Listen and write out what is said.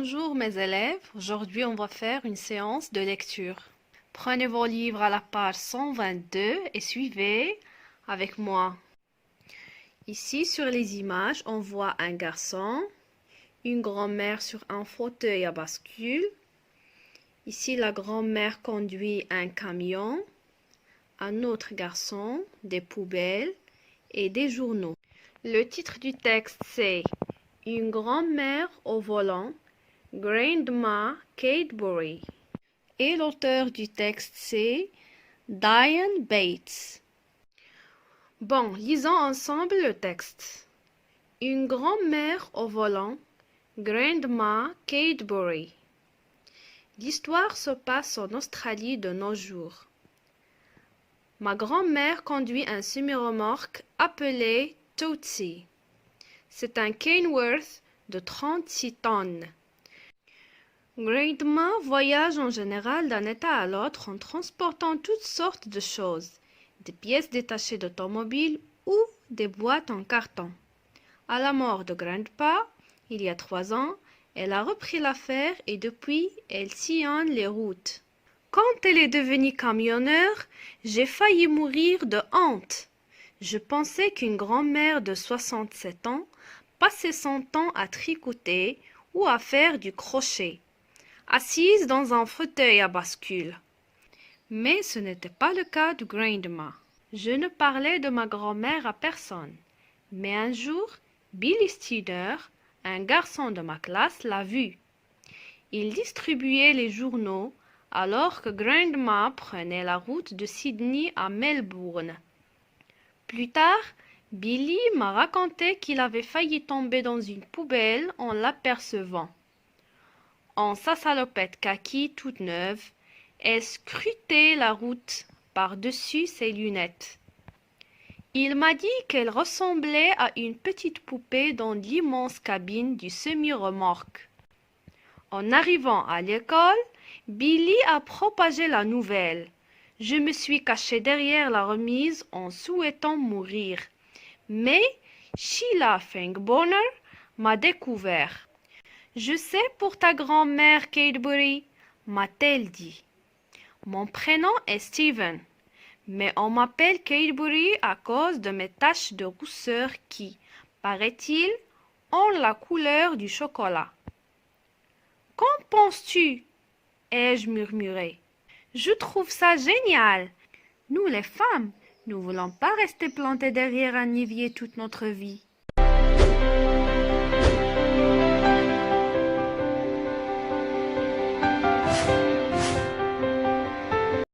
Bonjour mes élèves, aujourd'hui on va faire une séance de lecture. Prenez vos livres à la page 122 et suivez avec moi. Ici sur les images, on voit un garçon, une grand-mère sur un fauteuil à bascule. Ici la grand-mère conduit un camion, un autre garçon, des poubelles et des journaux. Le titre du texte c'est Une grand-mère au volant, Grandma Cadbury. Et l'auteur du texte c'est Diane Bates. Bon, lisons ensemble le texte. Une grand-mère au volant, Grandma Cadbury. L'histoire se passe en Australie de nos jours. Ma grand-mère conduit un semi-remorque appelé Tootsie. C'est un Kenworth de 36 tonnes. Grandma voyage en général d'un état à l'autre en transportant toutes sortes de choses, des pièces détachées d'automobiles ou des boîtes en carton. À la mort de Grandpa, il y a 3 ans, elle a repris l'affaire et depuis, elle sillonne les routes. Quand elle est devenue camionneur, j'ai failli mourir de honte. Je pensais qu'une grand-mère de 67 ans passait son temps à tricoter ou à faire du crochet, assise dans un fauteuil à bascule. Mais ce n'était pas le cas de Grandma. Je ne parlais de ma grand-mère à personne. Mais un jour, Billy Steiner, un garçon de ma classe, l'a vue. Il distribuait les journaux alors que Grandma prenait la route de Sydney à Melbourne. Plus tard, Billy m'a raconté qu'il avait failli tomber dans une poubelle en l'apercevant. En sa salopette kaki toute neuve, elle scrutait la route par-dessus ses lunettes. Il m'a dit qu'elle ressemblait à une petite poupée dans l'immense cabine du semi-remorque. En arrivant à l'école, Billy a propagé la nouvelle. Je me suis caché derrière la remise en souhaitant mourir. Mais Sheila Finkboner m'a découvert. Je sais pour ta grand-mère Cadbury, m'a-t-elle dit. Mon prénom est Steven, mais on m'appelle Cadbury à cause de mes taches de rousseur qui, paraît-il, ont la couleur du chocolat. Qu'en penses-tu? Ai-je murmuré. Je trouve ça génial. Nous les femmes, nous voulons pas rester plantées derrière un évier toute notre vie.